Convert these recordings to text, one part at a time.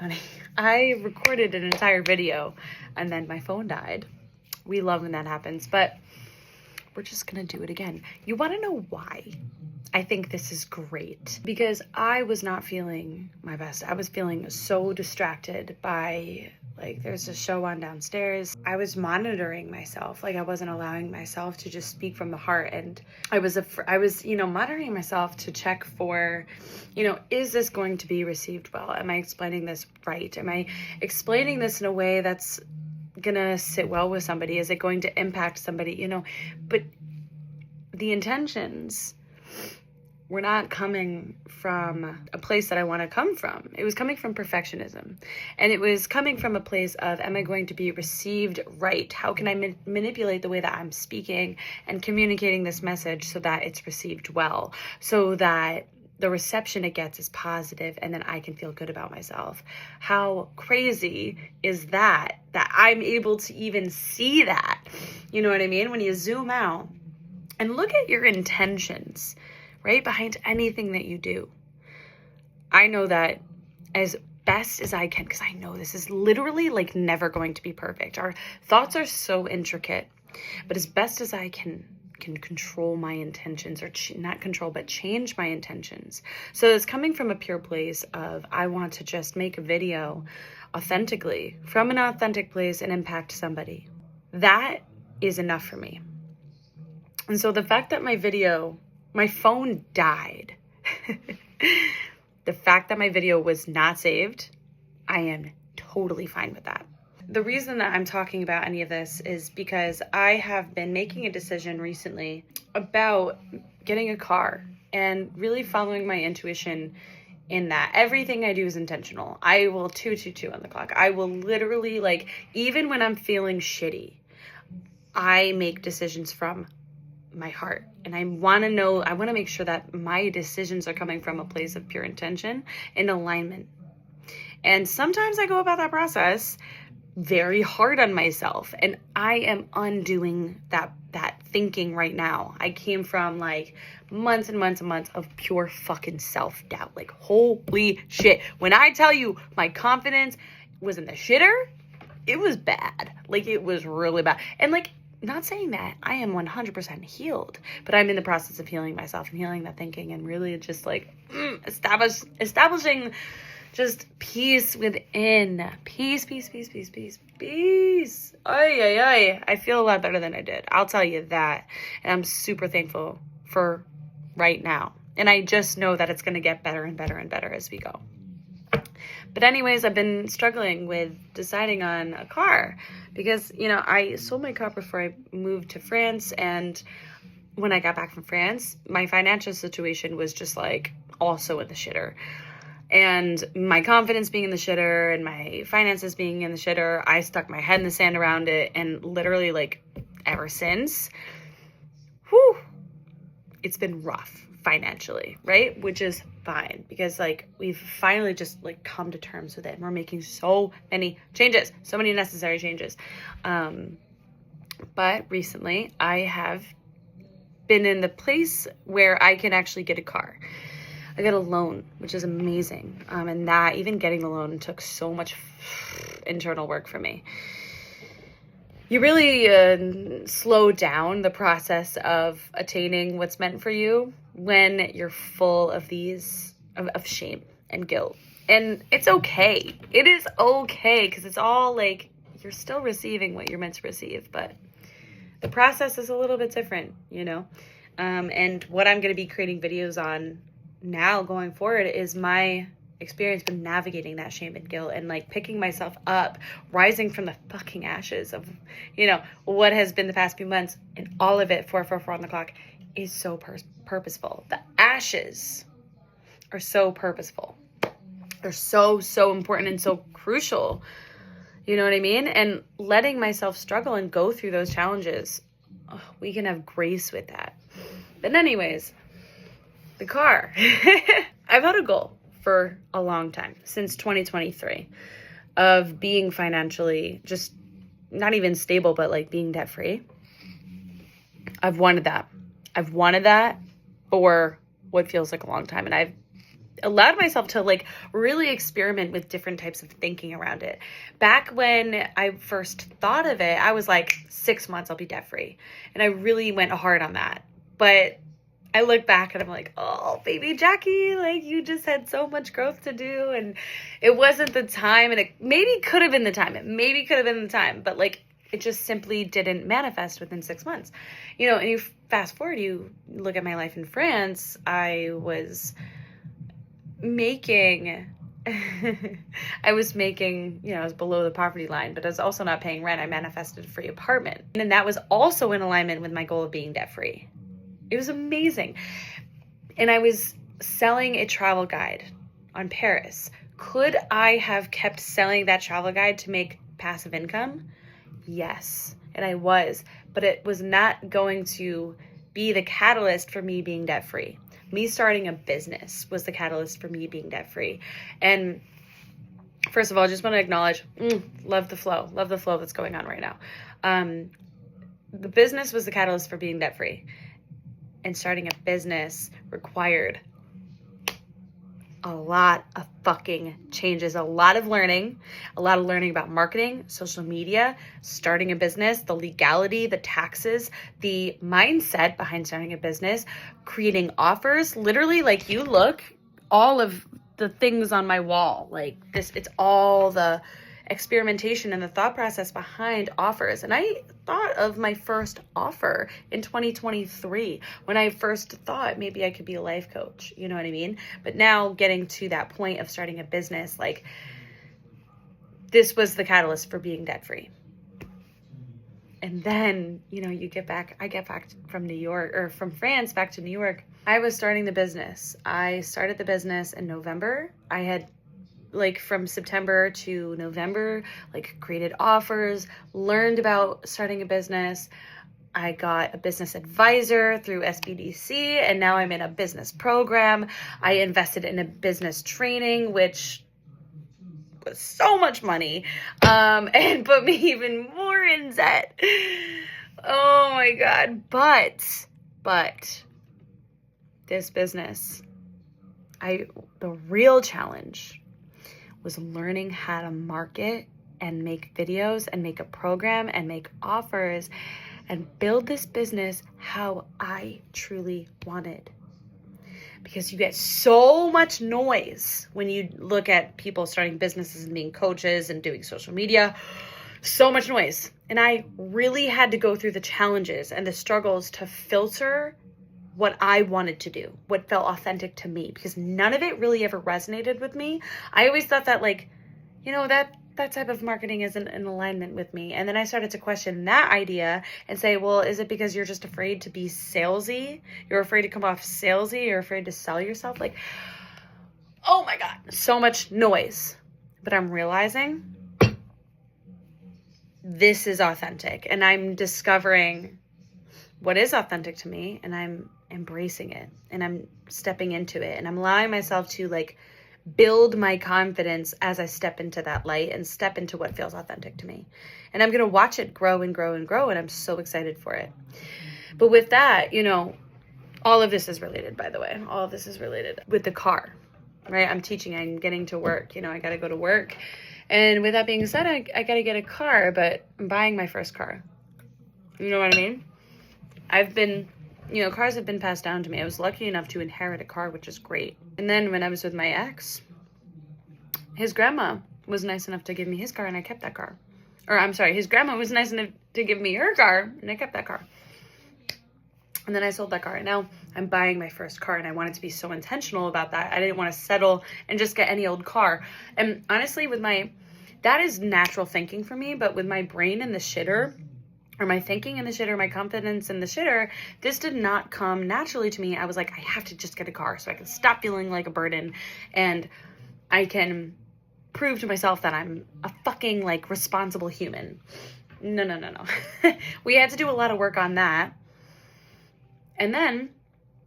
honey, I recorded an entire video and then my phone died. We love when that happens, but we're just gonna do it again. You wanna know why I think this is great? Because I was not feeling my best. I was feeling so distracted by, like, there's a show on downstairs. I was monitoring myself. Like, I wasn't allowing myself to just speak from the heart. And I was, monitoring myself to check for, is this going to be received well? Am I explaining this right? Am I explaining this in a way that's gonna sit well with somebody? Is it going to impact somebody? But the intentions were not coming from a place that I want to come from. It was coming from perfectionism. And it was coming from a place of, am I going to be received right? How can I manipulate the way that I'm speaking and communicating this message so that it's received well, so that the reception it gets is positive, and then I can feel good about myself? How crazy is that I'm able to even see that? You know what I mean? When you zoom out and look at your intentions, right, behind anything that you do. I know that as best as I can, because I know this is literally like never going to be perfect. Our thoughts are so intricate, but as best as I can control my intentions, or not control, but change my intentions. So it's coming from a pure place of, I want to just make a video authentically, from an authentic place, and impact somebody. That is enough for me. And so the fact that my phone died, the fact that my video was not saved, I am totally fine with that. The reason that I'm talking about any of this is because I have been making a decision recently about getting a car and really following my intuition in that. Everything I do is intentional. I will 222 on the clock. I will literally, like, even when I'm feeling shitty, I make decisions from my heart. And I want to make sure that my decisions are coming from a place of pure intention and alignment. And sometimes I go about that process very hard on myself, and I am undoing that thinking right now. I came from like months and months and months of pure fucking self-doubt. Like, holy shit. When I tell you my confidence was in the shitter, it was bad. Like, it was really bad. And like, not saying that I am 100% healed, but I'm in the process of healing myself and healing that thinking, and really just like establishing just peace within. Peace. Ay. I feel a lot better than I did. I'll tell you that. And I'm super thankful for right now. And I just know that it's going to get better and better and better as we go. But anyways, I've been struggling with deciding on a car because, I sold my car before I moved to France. And when I got back from France, my financial situation was just like also in the shitter. And my confidence being in the shitter and my finances being in the shitter, I stuck my head in the sand around it. And literally, like, ever since, it's been rough financially, right? Which is fine, because like, we've finally just like come to terms with it, and we're making so many changes, so many necessary changes. But recently I have been in the place where I can actually get a car. I got a loan, which is amazing. And that, even getting the loan, took so much internal work for me. You really slow down the process of attaining what's meant for you when you're full of of shame and guilt. And it's okay. It is okay, because it's all like, you're still receiving what you're meant to receive, but the process is a little bit different, and what I'm going to be creating videos on now going forward is my experience with navigating that shame and guilt, and like picking myself up, rising from the fucking ashes of, what has been the past few months, and all of it, 444 on the clock, is so purposeful. The ashes are so purposeful. They're so important and so crucial. You know what I mean? And letting myself struggle and go through those challenges, we can have grace with that. But anyways, the car. I've had a goal for a long time, since 2023, of being financially just not even stable, but like being debt free. I've wanted that for what feels like a long time. And allowed myself to like really experiment with different types of thinking around it. Back when I first thought of it, I was like, 6 months, I'll be debt free. And I really went hard on that. But I look back and I'm like, oh, baby Jackie, like you just had so much growth to do. And it wasn't the time. And it maybe could have been the time. It maybe could have been the time. But like, it just simply didn't manifest within 6 months. You know, and you fast forward, you look at my life in France, I was making, I was making, you know, I was below the poverty line, but I was also not paying rent. I manifested a free apartment. And that was also in alignment with my goal of being debt free. It was amazing. And I was selling a travel guide on Paris. Could I have kept selling that travel guide to make passive income? Yes, and I was, but it was not going to be the catalyst for me being debt free. Me starting a business was the catalyst for me being debt free. And first of all, I just want to acknowledge, love the flow that's going on right now. The business was the catalyst for being debt free, and starting a business required a lot of fucking changes, a lot of learning about marketing, social media, starting a business, the legality, the taxes, the mindset behind starting a business, creating offers. Literally, like, you look, all of the things on my wall, like this, it's all the experimentation and the thought process behind offers. And I thought of my first offer in 2023 when I first thought maybe I could be a life coach, you know what I mean? But now getting to that point of starting a business, like, this was the catalyst for being debt free. And then, you know, I get back from New York, or from France back to New York. I was starting the business. I started the business in November. I had, like, from September to November, like, created offers, learned about starting a business. I got a business advisor through SBDC, and now I'm in a business program. I invested in a business training, which was so much money, and put me even more in debt. Oh my God. But this business, the real challenge was learning how to market and make videos and make a program and make offers and build this business how I truly wanted. Because you get so much noise when you look at people starting businesses and being coaches and doing social media. So much noise. And I really had to go through the challenges and the struggles to filter what I wanted to do, what felt authentic to me, because none of it really ever resonated with me. I always thought that, like, you know, that type of marketing isn't in alignment with me. And then I started to question that idea and say, well, is it because you're just afraid to be salesy? You're afraid to come off salesy? You're afraid to sell yourself? Like, oh my God, so much noise. But I'm realizing this is authentic, and I'm discovering what is authentic to me, and I'm embracing it, and I'm stepping into it, and I'm allowing myself to, like, build my confidence as I step into that light and step into what feels authentic to me. And I'm going to watch it grow and grow and grow, and I'm so excited for it. But with that, you know, all of this is related, by the way. All of this is related with the car, right? I'm teaching, I'm getting to work, you know, I got to go to work. And with that being said, I got to get a car, but I'm buying my first car. You know what I mean? I've been, you know, cars have been passed down to me. I was lucky enough to inherit a car, which is great. And then when I was with my ex, his grandma was nice enough to give me his car, and I kept that car. Or I'm sorry, his grandma was nice enough to give me her car, and I kept that car. And then I sold that car, and now I'm buying my first car, and I wanted to be so intentional about that. I didn't want to settle and just get any old car. And honestly, that is natural thinking for me, but with my brain in the shitter, or my thinking in the shitter, my confidence in the shitter, this did not come naturally to me. I was like, I have to just get a car so I can stop feeling like a burden, and I can prove to myself that I'm a fucking, like, responsible human. No. We had to do a lot of work on that. And then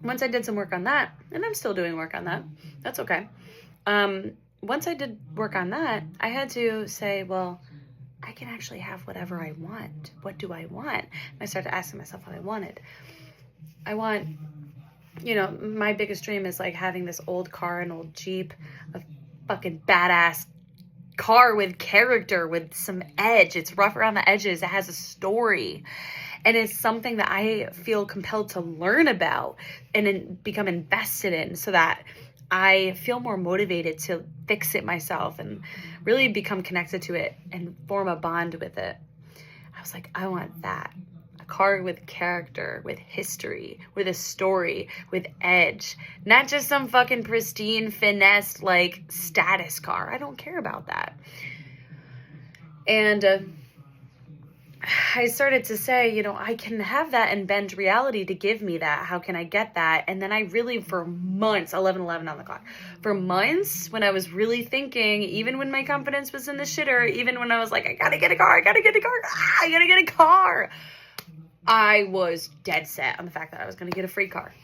once I did some work on that, and I'm still doing work on that, that's okay. Once I did work on that, I had to say, well, I can actually have whatever I want. What do I want? And I started asking myself what I wanted. I want you know, my biggest dream is like having this old car, an old Jeep, a fucking badass car with character, with some edge. It's rough around the edges. It has a story. And it's something that I feel compelled to learn about and become invested in, so that I feel more motivated to fix it myself and really become connected to it and form a bond with it. I was like, I want that. A car with character, with history, with a story, with edge. Not just some fucking pristine, finessed, like, status car. I don't care about that. And I started to say, you know, I can have that and bend reality to give me that. How can I get that? And then I really, for months, 11:11 on the clock, for months, when I was really thinking, even when my confidence was in the shitter, even when I was like, I gotta get a car, I gotta get a car, I was dead set on the fact that I was gonna get a free car.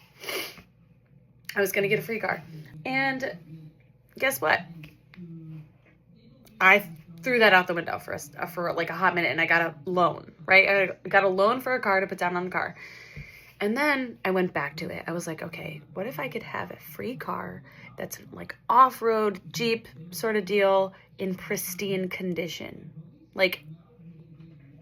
And guess what? I threw that out the window for like a hot minute, and I got a loan, right? I got a loan for a car to put down on the car. And then I went back to it. I was like, okay, what if I could have a free car that's like off-road Jeep sort of deal in pristine condition? Like,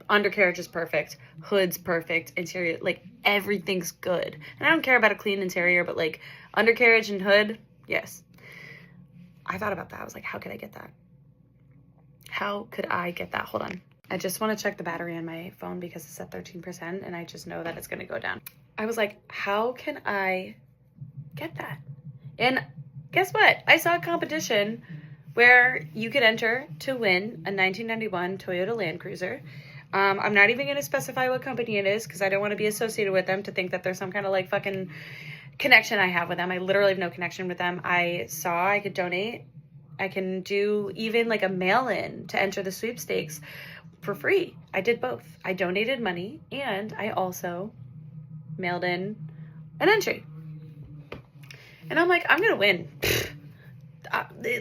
undercarriage is perfect, hood's perfect, interior, like everything's good. And I don't care about a clean interior, but like undercarriage and hood, yes. I thought about that. I was like, how could I get that? How could I get that? Hold on. I just want to check the battery on my phone because it's at 13% and I just know that it's going to go down. I was like, how can I get that? And guess what? I saw a competition where you could enter to win a 1991 Toyota Land Cruiser. I'm not even going to specify what company it is because I don't want to be associated with them to think that there's some kind of like fucking connection I have with them. I literally have no connection with them. I saw I could donate. I can do even like a mail-in to enter the sweepstakes for free. I did both. I donated money and I also mailed in an entry. And I'm like, I'm going to win.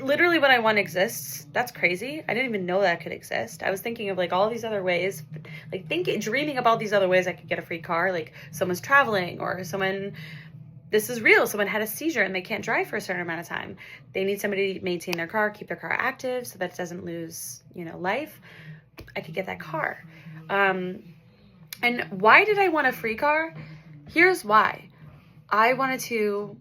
Literally what I want exists. That's crazy. I didn't even know that could exist. I was thinking of like all these other ways, like dreaming about these other ways I could get a free car. Like someone's traveling or this is real. Someone had a seizure and they can't drive for a certain amount of time. They need somebody to maintain their car, keep their car active so that it doesn't lose, life. I could get that car. And why did I want a free car? Here's why. I wanted to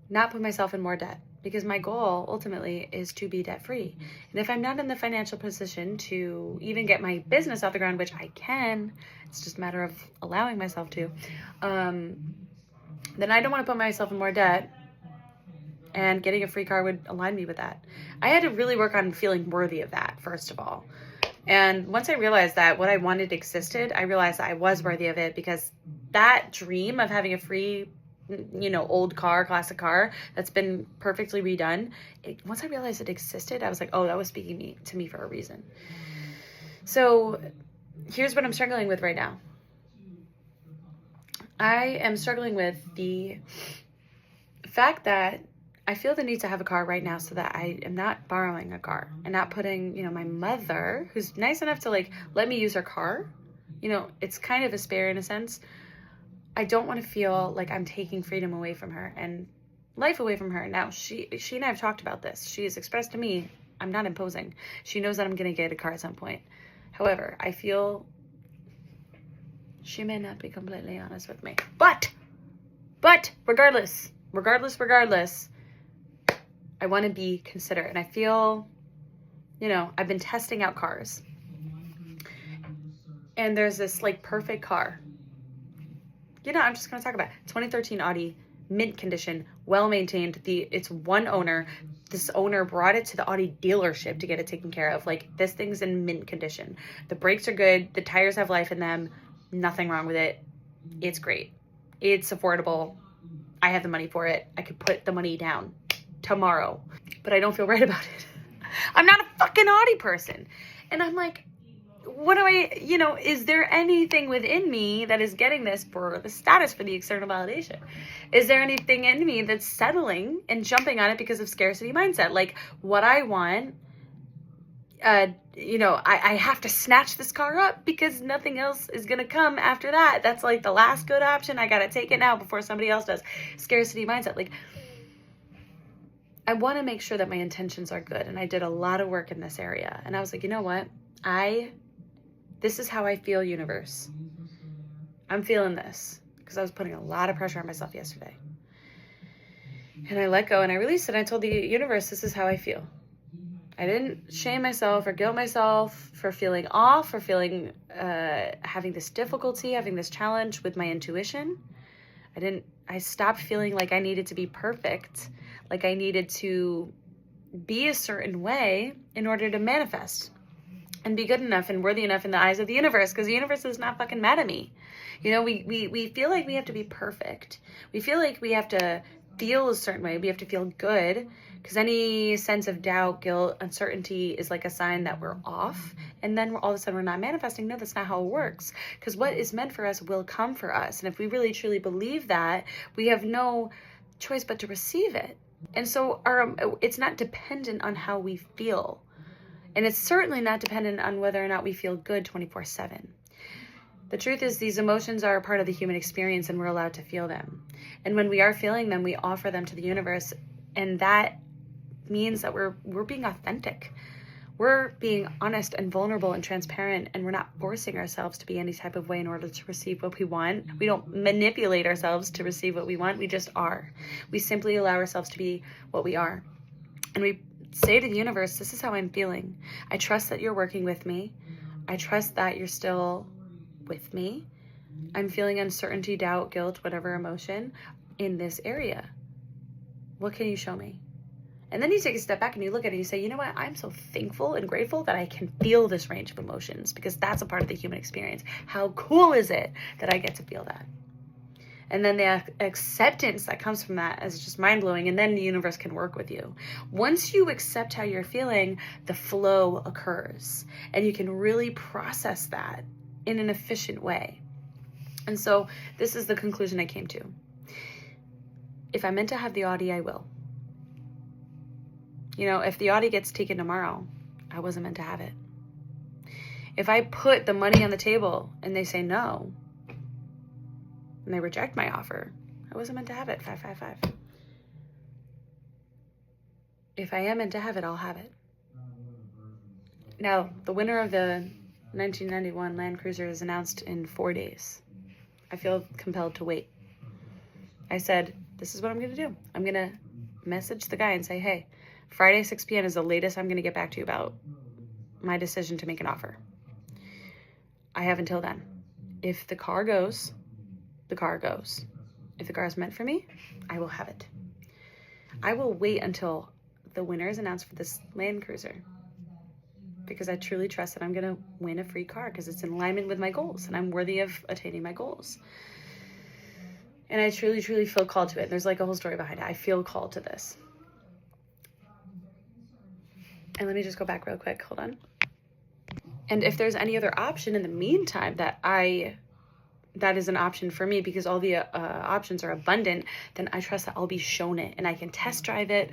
not put myself in more debt because my goal ultimately is to be debt free. And if I'm not in the financial position to even get my business off the ground, which I can, it's just a matter of allowing myself to, then I don't want to put myself in more debt, and getting a free car would align me with that. I had to really work on feeling worthy of that, first of all. And once I realized that what I wanted existed, I realized that I was worthy of it because that dream of having a free, old car, classic car that's been perfectly redone, once I realized it existed, I was like, oh, that was speaking to me for a reason. So here's what I'm struggling with right now. I am struggling with the fact that I feel the need to have a car right now so that I am not borrowing a car and not putting, my mother, who's nice enough to like let me use her car, it's kind of a spare in a sense. I don't want to feel like I'm taking freedom away from her and life away from her. Now, she and I have talked about this. She has expressed to me, I'm not imposing. She knows that I'm going to get a car at some point. However, I feel she may not be completely honest with me. But regardless, I want to be considerate. And I feel, I've been testing out cars. And there's this like perfect car. I'm just going to talk about it. 2013 Audi, mint condition, well-maintained. It's one owner. This owner brought it to the Audi dealership to get it taken care of. Like, this thing's in mint condition. The brakes are good. The tires have life in them. Nothing wrong with it. It's great. It's affordable. I have the money for it. I could put the money down tomorrow, but I don't feel right about it. I'm not a fucking Audi person. And I'm like, what do is there anything within me that is getting this for the status, for the external validation? Is there anything in me that's settling and jumping on it because of scarcity mindset? Like, what I want I have to snatch this car up because nothing else is going to come after that. That's like the last good option. I got to take it now before somebody else does. Scarcity mindset. Like, I want to make sure that my intentions are good. And I did a lot of work in this area. And I was like, you know what? This is how I feel, universe. I'm feeling this because I was putting a lot of pressure on myself yesterday. And I let go and I released it. I told the universe, this is how I feel. I didn't shame myself or guilt myself for feeling off, or feeling, having this difficulty, having this challenge with my intuition. I stopped feeling like I needed to be perfect, like I needed to be a certain way in order to manifest and be good enough and worthy enough in the eyes of the universe, because the universe is not fucking mad at me. We feel like we have to be perfect. We feel like we have to feel a certain way. We have to feel good, because any sense of doubt, guilt, uncertainty is like a sign that we're off. And then all of a sudden we're not manifesting. No, that's not how it works. Because what is meant for us will come for us. And if we really truly believe that, we have no choice but to receive it. And so it's not dependent on how we feel. And it's certainly not dependent on whether or not we feel good 24/7. The truth is, these emotions are a part of the human experience and we're allowed to feel them. And when we are feeling them, we offer them to the universe. And that means that we're being authentic. We're being honest and vulnerable and transparent, and we're not forcing ourselves to be any type of way in order to receive what we want. We don't manipulate ourselves to receive what we want. We just are. We simply allow ourselves to be what we are. And we say to the universe, this is how I'm feeling. I trust that you're working with me. I trust that you're still with me. I'm feeling uncertainty, doubt, guilt, whatever emotion in this area. What can you show me? And then you take a step back and you look at it and you say, you know what? I'm so thankful and grateful that I can feel this range of emotions, because that's a part of the human experience. How cool is it that I get to feel that? And then the acceptance that comes from that is just mind-blowing. And then the universe can work with you. Once you accept how you're feeling, the flow occurs. And you can really process that in an efficient way. And so this is the conclusion I came to. If I'm meant to have the Audi, I will. If the Audi gets taken tomorrow, I wasn't meant to have it. If I put the money on the table and they say no, and they reject my offer, I wasn't meant to have it. 555. If I am meant to have it, I'll have it. Now, the winner of the 1991 Land Cruiser is announced in 4 days. I feel compelled to wait. I said, this is what I'm going to do. I'm going to message the guy and say, hey, Friday, 6 p.m. is the latest I'm going to get back to you about my decision to make an offer. I have until then. If the car goes, the car goes. If the car is meant for me, I will have it. I will wait until the winner is announced for this Land Cruiser, because I truly trust that I'm going to win a free car, because it's in alignment with my goals and I'm worthy of attaining my goals. And I truly, truly feel called to it. There's like a whole story behind it. I feel called to this. And let me just go back real quick. Hold on. And if there's any other option in the meantime that is an option for me, because all the options are abundant, then I trust that I'll be shown it and I can test drive it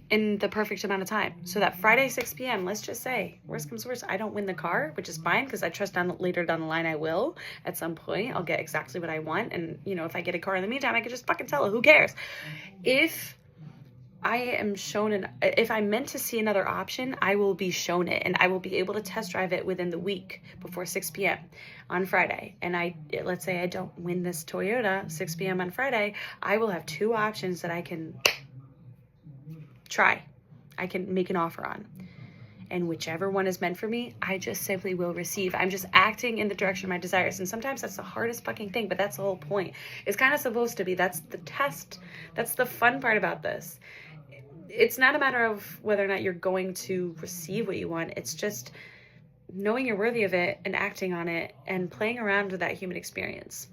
in the perfect amount of time. So that Friday, 6 p.m., let's just say, worst comes worst, I don't win the car, which is fine, because I trust later down the line I will. At some point, I'll get exactly what I want. And, if I get a car in the meantime, I can just fucking sell it. Who cares? If I am shown, if I'm meant to see another option, I will be shown it, and I will be able to test drive it within the week before 6 p.m. on Friday. And let's say I don't win this Toyota 6 p.m. on Friday, I will have 2 options that I can try. I can make an offer on. And whichever one is meant for me, I just simply will receive. I'm just acting in the direction of my desires. And sometimes that's the hardest fucking thing, but that's the whole point. It's kind of supposed to be. That's the test. That's the fun part about this. It's not a matter of whether or not you're going to receive what you want. It's just knowing you're worthy of it and acting on it and playing around with that human experience.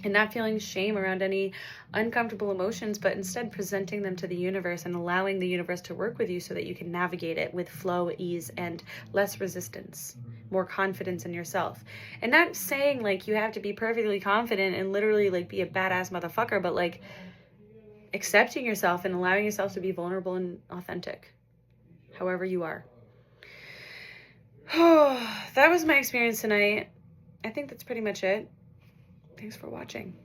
And not feeling shame around any uncomfortable emotions, but instead presenting them to the universe and allowing the universe to work with you so that you can navigate it with flow, ease, and less resistance, more confidence in yourself. And not saying like you have to be perfectly confident and literally like be a badass motherfucker, but like accepting yourself and allowing yourself to be vulnerable and authentic, however you are. That was my experience tonight. I think that's pretty much it. Thanks for watching.